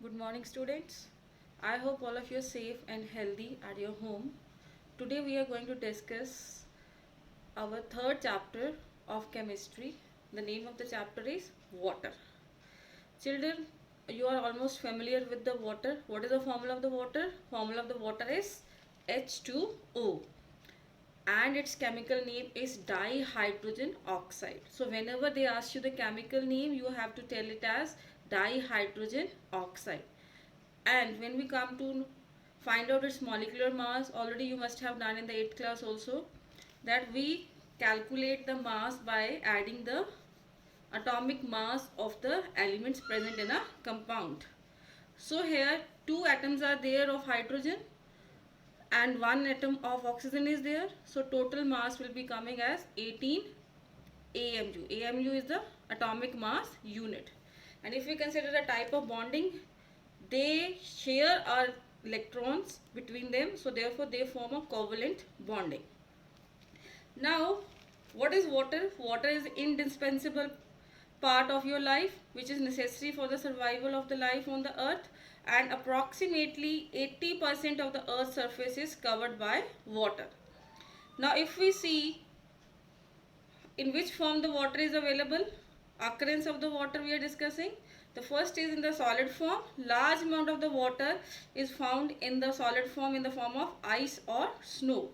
Good morning, students. I hope all of you are safe and healthy at your home. Today we are going to discuss our third chapter of chemistry. The name of the chapter is water. Children, you are almost familiar with the water. What is the formula of the water? Formula of the water is H2O, and its chemical name is dihydrogen oxide. So whenever they ask you the chemical name, you have to tell it as dihydrogen oxide. And when we come to find out its molecular mass, already you must have done in the 8th class also, that we calculate the mass by adding the atomic mass of the elements present in a compound. So here two atoms are there of hydrogen and one atom of oxygen is there. So total mass will be coming as 18 AMU. AMU is the atomic mass unit. And if we consider the type of bonding, they share our electrons between them, so therefore they form a covalent bonding. Now, what is water? Water is indispensable part of your life, which is necessary for the survival of the life on the earth, and approximately 80% of the earth's surface is covered by water. Now, if we see in which form the water is available, occurrence of the water we are discussing. The first is in the solid form. Large amount of the water is found in the solid form in the form of ice or snow.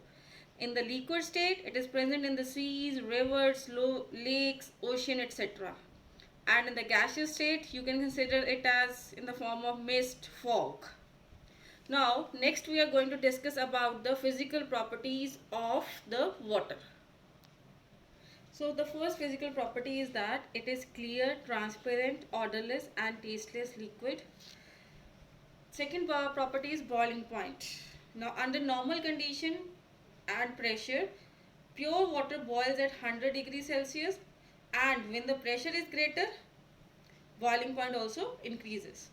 In the liquid state, it is present in the seas, rivers, lakes, ocean, etc. And in the gaseous state, you can consider it as in the form of mist, fog. Now, next we are going to discuss about the physical properties of the water. So the first physical property is that it is clear, transparent, odorless and tasteless liquid. Second property is boiling point. Now under normal condition and pressure, pure water boils at 100 degrees Celsius, and when the pressure is greater, boiling point also increases.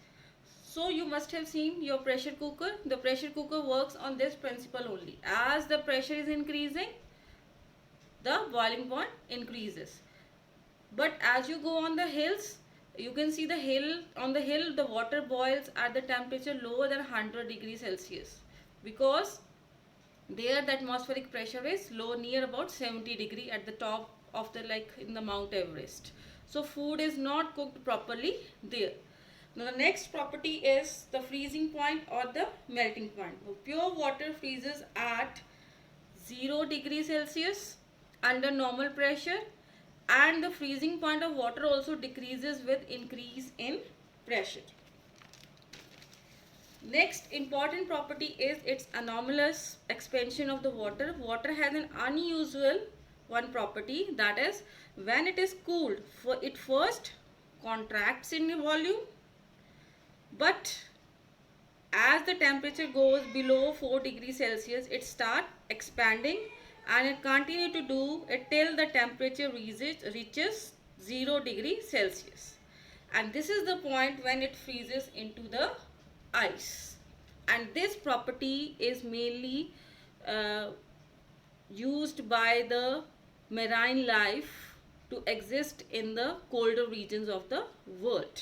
So you must have seen your pressure cooker. The pressure cooker works on this principle only. As the pressure is increasing, the boiling point increases. But as you go on the hills, you can see on the hill the water boils at the temperature lower than 100 degrees Celsius, because there the atmospheric pressure is low, near about 70 degree at the top of the, like in the Mount Everest. So food is not cooked properly there. Now the next property is the freezing point or the melting point. Pure water freezes at 0 degrees Celsius under normal pressure, and the freezing point of water also decreases with increase in pressure. Next important property is its anomalous expansion of the water. Water has an unusual one property, that is when it is cooled, it first contracts in volume, but as the temperature goes below 4 degrees Celsius, it starts expanding, and it continues to do it till the temperature reaches 0 degree Celsius. And this is the point when it freezes into the ice. And this property is mainly used by the marine life to exist in the colder regions of the world.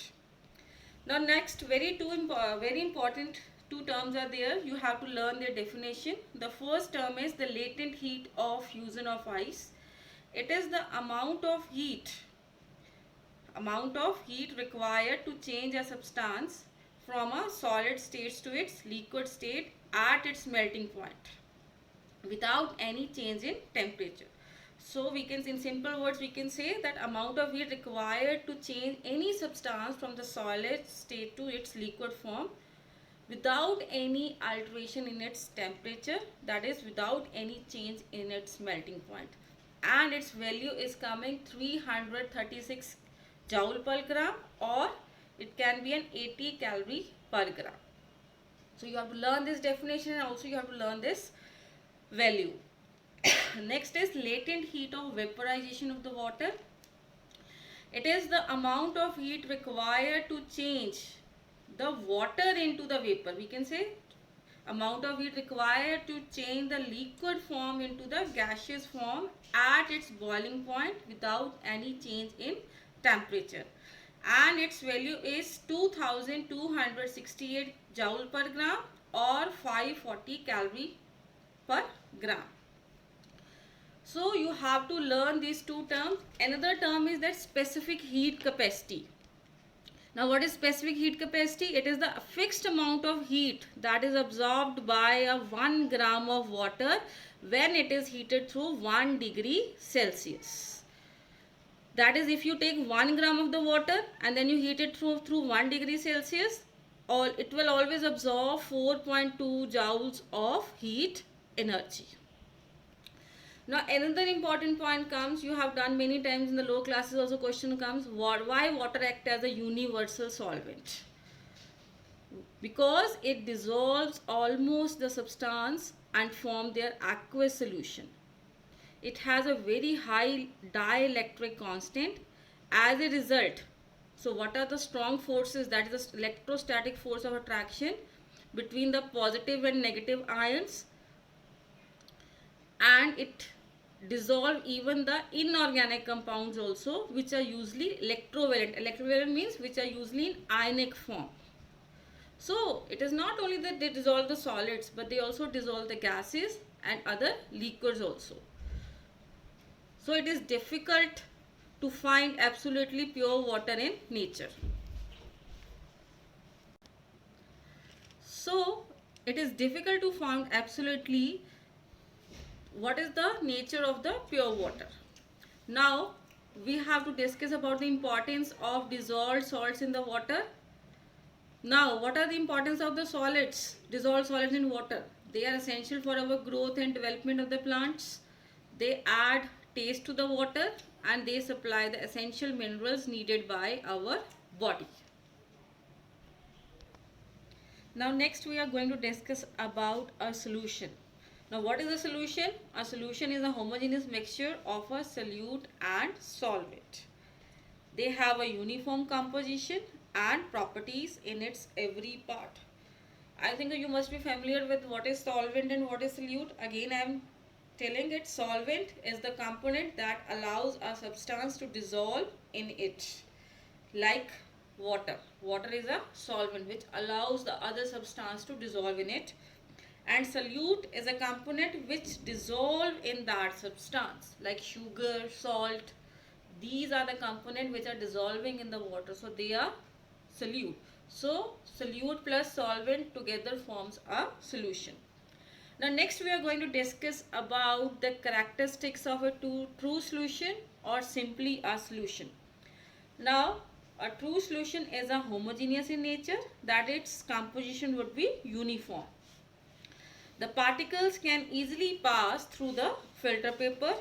Now next, very important two terms are there. You have to learn their definition. The first term is the latent heat of fusion of ice. It is the amount of heat required to change a substance from a solid state to its liquid state at its melting point without any change in temperature. So we can, in simple words, we can say that amount of heat required to change any substance from the solid state to its liquid form without any alteration in its temperature, that is without any change in its melting point. And its value is coming 336 joule per gram, or it can be an 80 calorie per gram. So you have to learn this definition, and also you have to learn this value. Next is latent heat of vaporization of the water. It is the amount of heat required to change the water into the vapor. We can say amount of heat required to change the liquid form into the gaseous form at its boiling point without any change in temperature. and its value is 2268 joule per gram or 540 calorie per gram. So you have to learn these two terms. Another term is that specific heat capacity. Now what is specific heat capacity? It is the fixed amount of heat that is absorbed by a 1 gram of water when it is heated through 1 degree Celsius. That is, if you take 1 gram of the water and then you heat it through 1 degree Celsius, it will always absorb 4.2 joules of heat energy. Now another important point comes, you have done many times in the lower classes also, question comes, why water act as a universal solvent? Because it dissolves almost the substance and form their aqueous solution. It has a very high dielectric constant. As a result, so what are the strong forces? That is the electrostatic force of attraction between the positive and negative ions, and it dissolve even the inorganic compounds also, which are usually electrovalent. Electrovalent means which are usually in ionic form. So it is not only that they dissolve the solids, but they also dissolve the gases and other liquids also. So it is difficult to find absolutely pure water in nature. So it is difficult to find absolutely what is the nature of the pure water. Now we have to discuss about the importance of dissolved salts in the water. Now what are the importance of the solids, dissolved solids in water? They are essential for our growth and development of the plants. They add taste to the water and they supply the essential minerals needed by our body. Now next we are going to discuss about a solution. Now what is a solution? A solution is a homogeneous mixture of a solute and solvent. They have a uniform composition and properties in its every part. I think you must be familiar with what is solvent and what is solute. Again, I am telling it, solvent is the component that allows a substance to dissolve in it, like water. Water is a solvent which allows the other substance to dissolve in it, and solute is a component which dissolve in that substance, like sugar, salt. These are the components which are dissolving in the water, so they are solute. So solute plus solvent together forms a solution. Now next we are going to discuss about the characteristics of a true solution or simply a solution. Now a true solution is a homogeneous in nature, that its composition would be uniform. The particles can easily pass through the filter paper.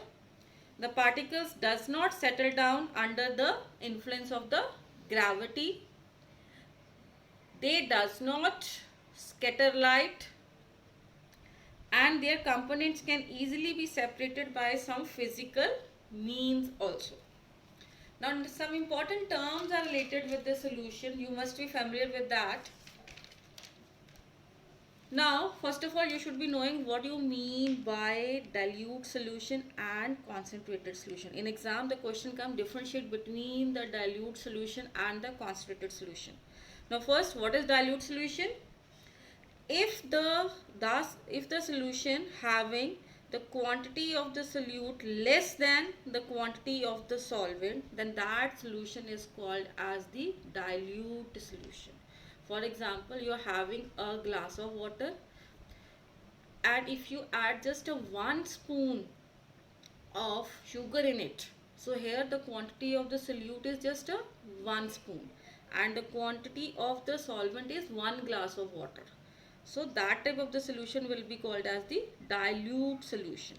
The particles does not settle down under the influence of the gravity. They does not scatter light, and their components can easily be separated by some physical means also. Now some important terms are related with the solution. You must be familiar with that. Now first of all, you should be knowing what you mean by dilute solution and concentrated solution. In exam the question comes, differentiate between the dilute solution and the concentrated solution. Now first, what is dilute solution? If the solution having the quantity of the solute less than the quantity of the solvent, then that solution is called as the dilute solution. For example, you are having a glass of water, and if you add just a 1 spoon of sugar in it, so here the quantity of the solute is just a 1 spoon and the quantity of the solvent is 1 glass of water. So that type of the solution will be called as the dilute solution.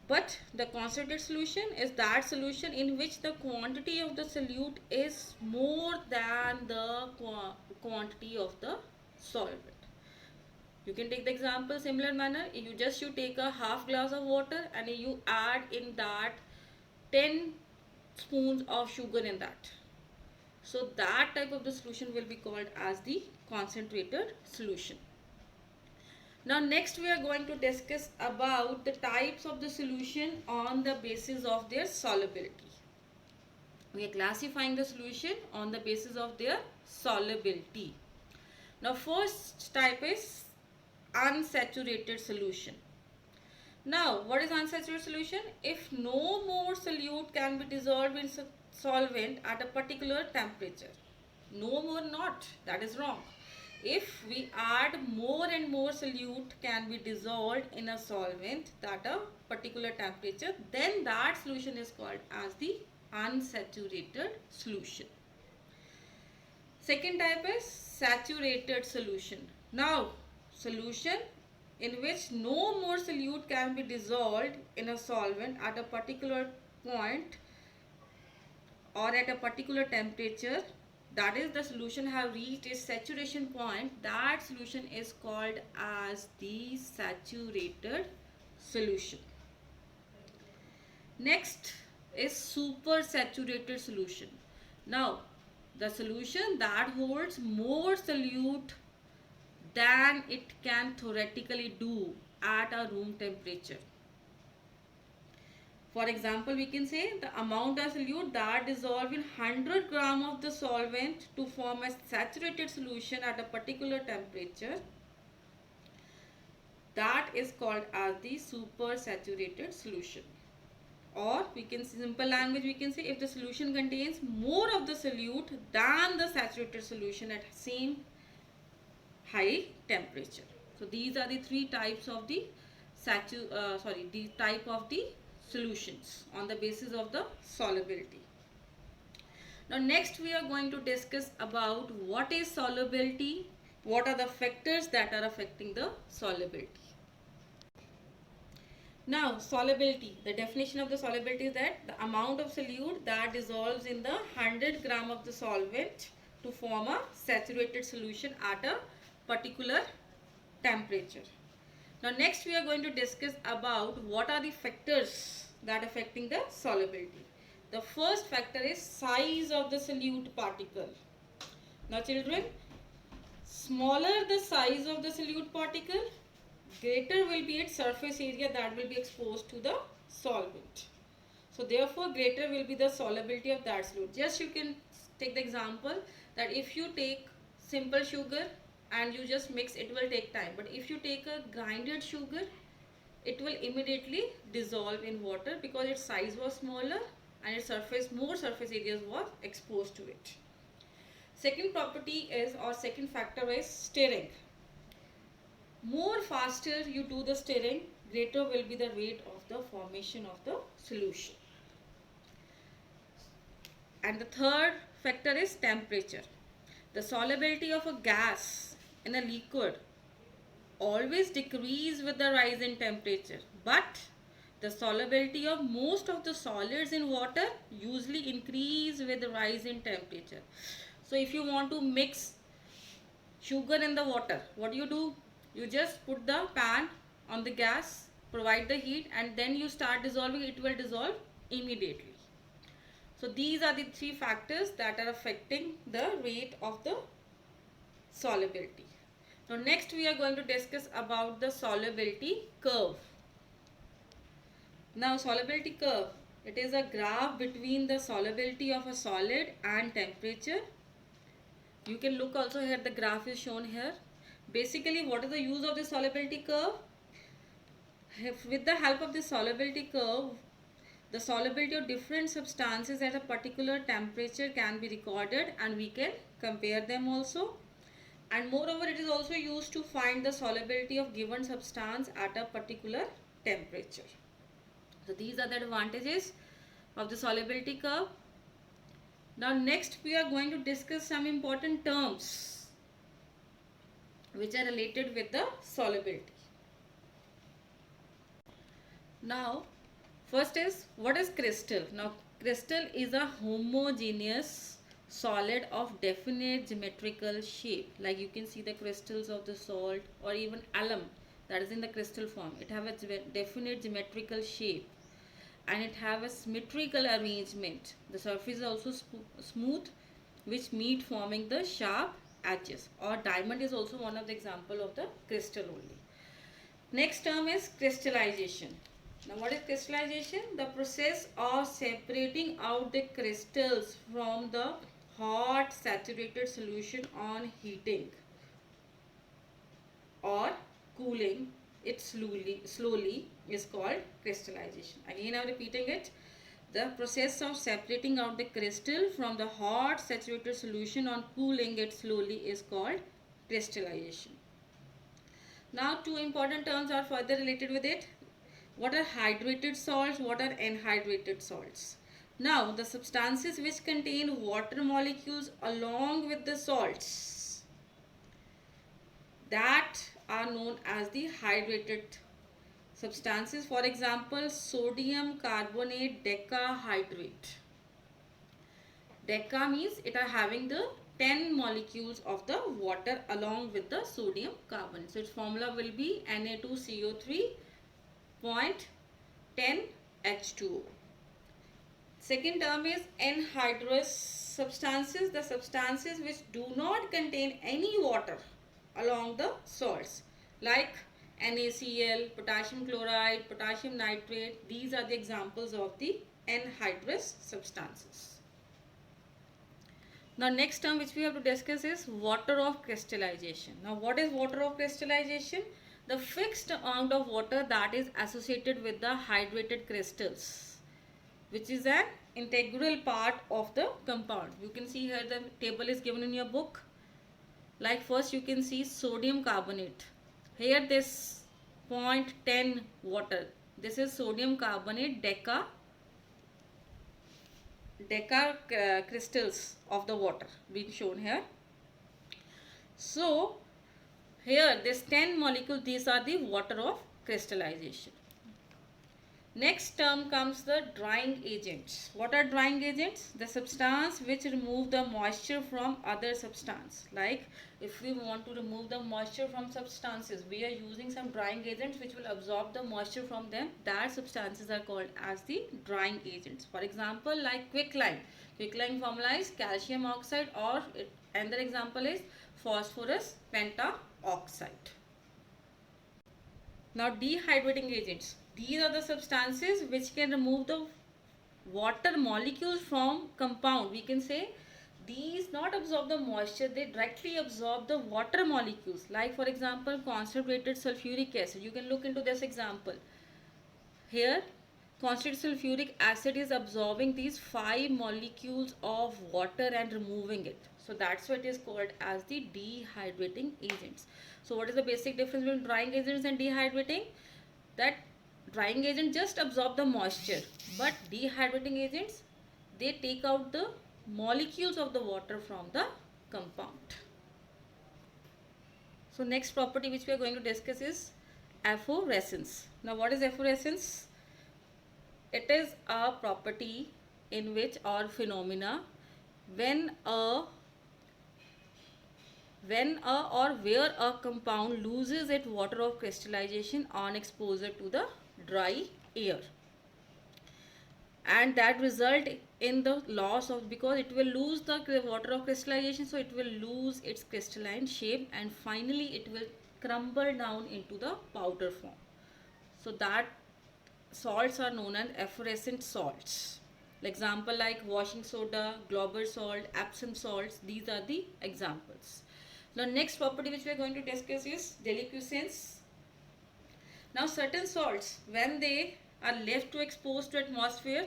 But the concentrated solution is that solution in which the quantity of the solute is more than the quantity of the solvent. You can take the example similar manner. You take a half glass of water and you add in that 10 spoons of sugar in that. So that type of the solution will be called as the concentrated solution. Now next we are going to discuss about the types of the solution on the basis of their solubility. We are classifying the solution on the basis of their solubility. Now first type is unsaturated solution. Now what is unsaturated solution? If no more solute can be dissolved in solvent at a particular temperature. No more not, that is wrong. If we add more and more solute can be dissolved in a solvent at a particular temperature, then that solution is called as the unsaturated solution. Second type is saturated solution. Now, solution in which no more solute can be dissolved in a solvent at a particular point or at a particular temperature, that is the solution have reached its saturation point, that solution is called as the saturated solution. Next is supersaturated solution. Now the solution that holds more solute than it can theoretically do at a room temperature. For example, we can say the amount of solute that dissolve in 100 gram of the solvent to form a saturated solution at a particular temperature, that is called as the supersaturated solution. Or we can, simple language, we can say if the solution contains more of the solute than the saturated solution at same high temperature. So these are the three types of the the type of the solutions on the basis of the solubility. Now next we are going to discuss about what is solubility, what are the factors that are affecting the solubility. Now solubility, the definition of the solubility is that the amount of solute that dissolves in the 100 gram of the solvent to form a saturated solution at a particular temperature. Now next we are going to discuss about what are the factors that are affecting the solubility. The first factor is size of the solute particle. Now children, smaller the size of the solute particle, greater will be its surface area that will be exposed to the solvent. So therefore greater will be the solubility of that solute. Just you can take the example that if you take simple sugar and you just mix, it will take time. But if you take a grinded sugar, it will immediately dissolve in water because its size was smaller and its more surface areas was exposed to it. Second property is, or second factor is stirring. More faster you do the stirring, greater will be the rate of the formation of the solution. And the third factor is temperature. The solubility of a gas in a liquid always decrease with the rise in temperature, but the solubility of most of the solids in water usually increase with the rise in temperature. So if you want to mix sugar in the water, what do? You just put the pan on the gas, provide the heat, and then you start dissolving, it will dissolve immediately. So these are the three factors that are affecting the rate of the solubility. Now next we are going to discuss about the solubility curve. Now solubility curve, it is a graph between the solubility of a solid and temperature. You can look also here, the graph is shown here. Basically what is the use of the solubility curve? With the help of the solubility curve, the solubility of different substances at a particular temperature can be recorded and we can compare them also. And moreover, it is also used to find the solubility of given substance at a particular temperature. So these are the advantages of the solubility curve. Now next we are going to discuss some important terms which are related with the solubility. Now first is, what is crystal? Now crystal is a homogeneous solid of definite geometrical shape. Like you can see the crystals of the salt or even alum that is in the crystal form. It have a definite geometrical shape and it have a symmetrical arrangement. The surface is also smooth, which meet forming the sharp edges. Or diamond is also one of the example of the crystal only. Next term is crystallization. Now what is crystallization? The process of separating out the crystals from the hot saturated solution on heating or cooling it slowly is called crystallization. Again I am repeating it. The process of separating out the crystal from the hot saturated solution on cooling it slowly is called crystallization. Now two important terms are further related with it. What are hydrated salts? What are anhydrated salts? Now the substances which contain water molecules along with the salts, that are known as the hydrated substances. For example, sodium carbonate decahydrate. Deca means it are having the 10 molecules of the water along with the sodium carbonate. So its formula will be Na2CO3.10H2O. Second term is anhydrous substances, the substances which do not contain any water along the salts, like NaCl, potassium chloride, potassium nitrate. These are the examples of the anhydrous substances. Now next term which we have to discuss is water of crystallization. Now what is water of crystallization? The fixed amount of water that is associated with the hydrated crystals, which is an integral part of the compound. You can see here the table is given in your book. Like first you can see sodium carbonate. Here this 0.10 water. This is sodium carbonate deca crystals of the water being shown here. So here this 10 molecules, these are the water of crystallization. Next term comes the drying agents. What are drying agents? The substance which remove the moisture from other substance. Like if we want to remove the moisture from substances, we are using some drying agents which will absorb the moisture from them. That substances are called as the drying agents. For example, like quicklime. Quicklime formula is calcium oxide, or another example is phosphorus pentaoxide. Now dehydrating agents. These are the substances which can remove the water molecules from compound. We can say these not absorb the moisture, they directly absorb the water molecules. Like for example, concentrated sulfuric acid. You can look into this example. Here concentrated sulfuric acid is absorbing these 5 molecules of water and removing it. So that's what is called as the dehydrating agents. So what is the basic difference between drying agents and dehydrating? That drying agent just absorb the moisture, but dehydrating agents, they take out the molecules of the water from the compound. So next property which we are going to discuss is efflorescence. Now what is efflorescence? It is a property in which, or phenomena, when or where a compound loses its water of crystallization on exposure to the dry air, and that result in the loss of, because it will lose the water of crystallization, so it will lose its crystalline shape and finally it will crumble down into the powder form. So that salts are known as efflorescent salts. Example like washing soda, Glauber salt, Epsom salts, these are the examples. Now next property which we are going to discuss is deliquescence. Now certain salts, when they are left to expose to atmosphere,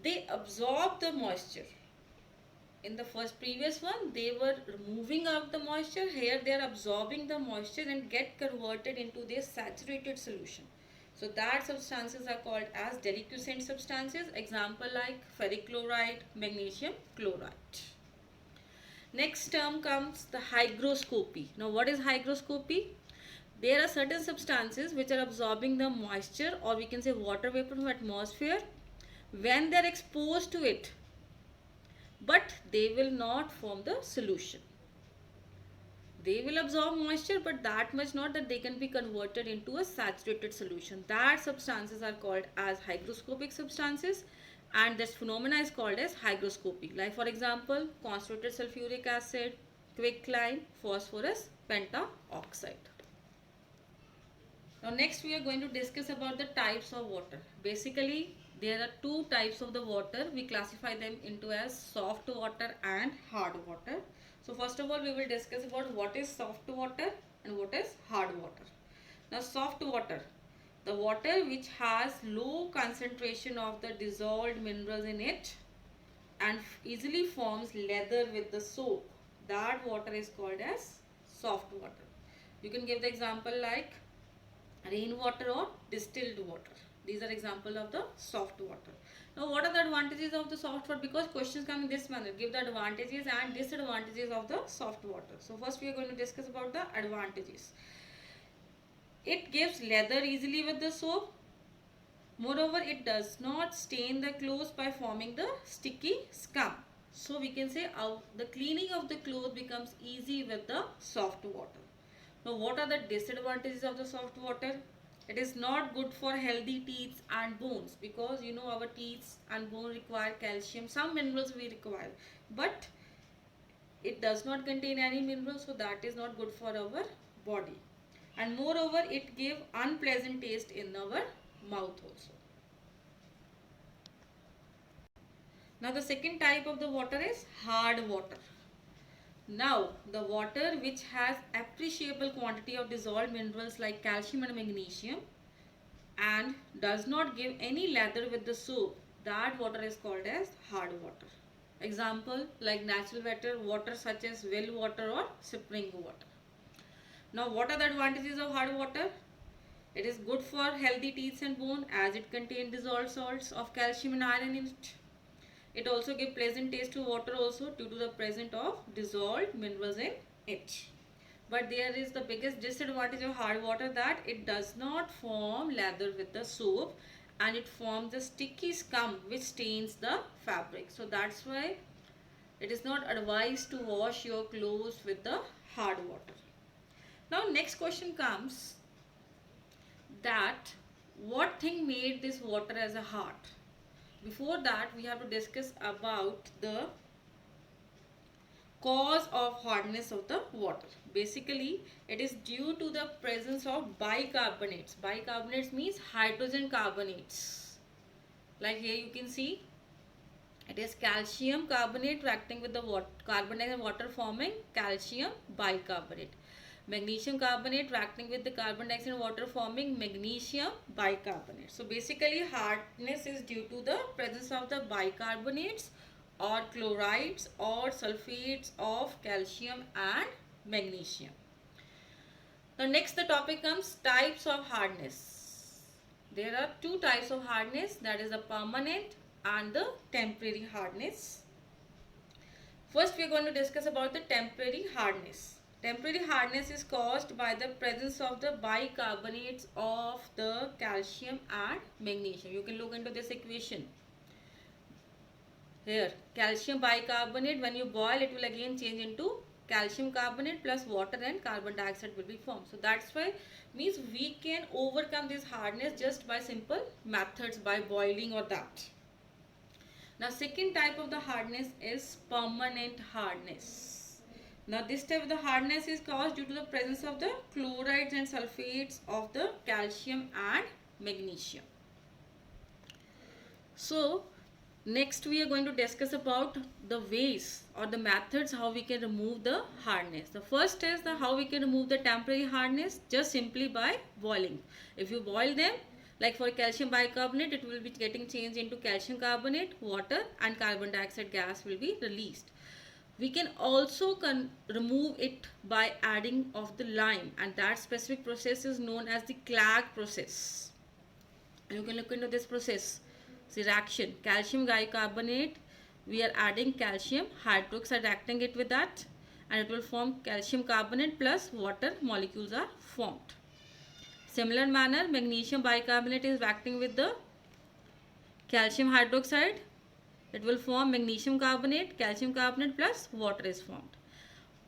they absorb the moisture. In the previous one, they were removing out the moisture. Here they are absorbing the moisture and get converted into their saturated solution. So that substances are called as deliquescent substances. Example like ferric chloride, magnesium chloride. Next term comes the hygroscopy. Now what is hygroscopy? There are certain substances which are absorbing the moisture, or we can say water vapor from atmosphere, when they are exposed to it, but they will not form the solution. They will absorb moisture, but that much not that they can be converted into a saturated solution. That substances are called as hygroscopic substances, and this phenomena is called as hygroscopy. Like for example, concentrated sulfuric acid, quicklime, phosphorus pentaoxide. Now next we are going to discuss about the types of water. Basically there are two types of the water. We classify them into as soft water and hard water. So first of all we will discuss about what is soft water and what is hard water. Now soft water, the water which has low concentration of the dissolved minerals in it and easily forms leather with the soap. That water is called as soft water. You can give the example like rainwater or distilled water. These are example of the soft water. Now what are the advantages of the soft water? Because questions come in this manner. Give the advantages and disadvantages of the soft water. So first we are going to discuss about the advantages. It gives leather easily with the soap. Moreover, it does not stain the clothes by forming the sticky scum. So we can say the cleaning of the clothes becomes easy with the soft water. Now what are the disadvantages of the soft water? It is not good for healthy teeth and bones, because you know our teeth and bone require calcium. Some minerals we require, but it does not contain any minerals, so that is not good for our body. And moreover, it gives unpleasant taste in our mouth also. Now the second type of the water is hard water. Now the water which has appreciable quantity of dissolved minerals like calcium and magnesium and does not give any lather with the soap, that water is called as hard water. Example like natural water such as well water or spring water. Now what are the advantages of hard water? It is good for healthy teeth and bone as it contains dissolved salts of calcium and iron in it. It also gives pleasant taste to water also due to the presence of dissolved minerals in it. But there is the biggest disadvantage of hard water, that it does not form lather with the soap and it forms a sticky scum which stains the fabric. So that's why it is not advised to wash your clothes with the hard water. Now next question comes that what thing made this water as a hard? Before that we have to discuss about the cause of hardness of the water. Basically it is due to the presence of bicarbonates. Bicarbonates means hydrogen carbonates. Like here you can see it is calcium carbonate reacting with the carbon dioxide and water forming calcium bicarbonate. Magnesium carbonate reacting with the carbon dioxide and water forming magnesium bicarbonate. So basically hardness is due to the presence of the bicarbonates or chlorides or sulfates of calcium and magnesium. Now next the topic comes types of hardness. There are two types of hardness, that is the permanent and the temporary hardness. First we are going to discuss about the temporary hardness. Temporary hardness is caused by the presence of the bicarbonates of the calcium and magnesium. You can look into this equation. Here, calcium bicarbonate, when you boil it will again change into calcium carbonate plus water and carbon dioxide will be formed. So that's why means we can overcome this hardness just by simple methods, by boiling or that. Now second type of the hardness is permanent hardness. Now this type of the hardness is caused due to the presence of the chlorides and sulfates of the calcium and magnesium. So next we are going to discuss about the ways or the methods how we can remove the hardness. The first is how we can remove the temporary hardness, just simply by boiling. If you boil them, like for calcium bicarbonate, it will be getting changed into calcium carbonate, water and carbon dioxide gas will be released. We can also remove it by adding of the lime, and that specific process is known as the Clagg process. You can look into this process. This reaction, calcium bicarbonate, we are adding calcium hydroxide, reacting it with that, and it will form calcium carbonate plus water molecules are formed. Similar manner, magnesium bicarbonate is reacting with the calcium hydroxide. It will form magnesium carbonate, calcium carbonate plus water is formed.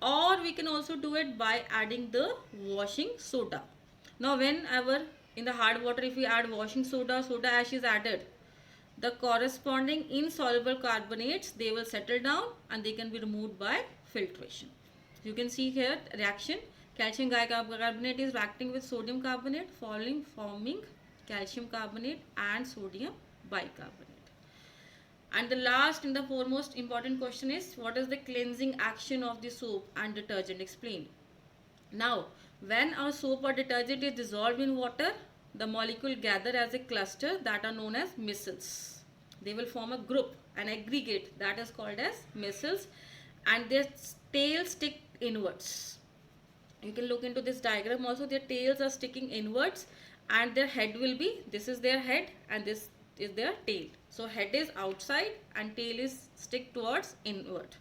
Or we can also do it by adding the washing soda. Now whenever in the hard water, if we add washing soda, soda ash is added, the corresponding insoluble carbonates, they will settle down and they can be removed by filtration. You can see here reaction, Calcium bicarbonate is reacting with sodium carbonate, forming calcium carbonate and sodium bicarbonate. And the last and the foremost important question is, what is the cleansing action of the soap and detergent? Explain. Now, when our soap or detergent is dissolved in water, the molecule gather as a cluster that are known as micelles. They will form a group, an aggregate that is called as micelles, and their tails stick inwards. You can look into this diagram also. Their tails are sticking inwards, and their head will be, this is their head and this is their tail. So head is outside and tail is stick towards inward.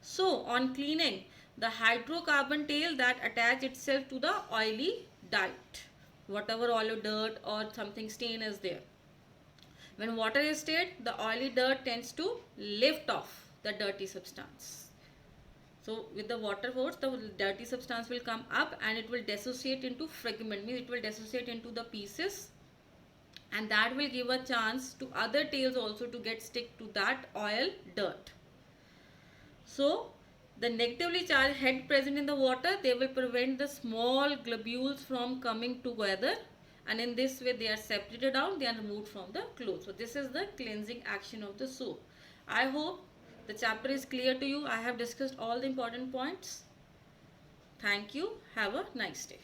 So on cleaning, the hydrocarbon tail that attach itself to the oily diet, whatever oil dirt or something stain is there. When water is stirred, the oily dirt tends to lift off the dirty substance. So with the water force, the dirty substance will come up and it will dissociate into fragment, means it will dissociate into the pieces, and that will give a chance to other tails also to get stick to that oil dirt. So the negatively charged head present in the water, they will prevent the small globules from coming together, and in this way they are separated out, they are removed from the clothes. So this is the cleansing action of the soap. I hope the chapter is clear to you. I have discussed all the important points. Thank you. Have a nice day.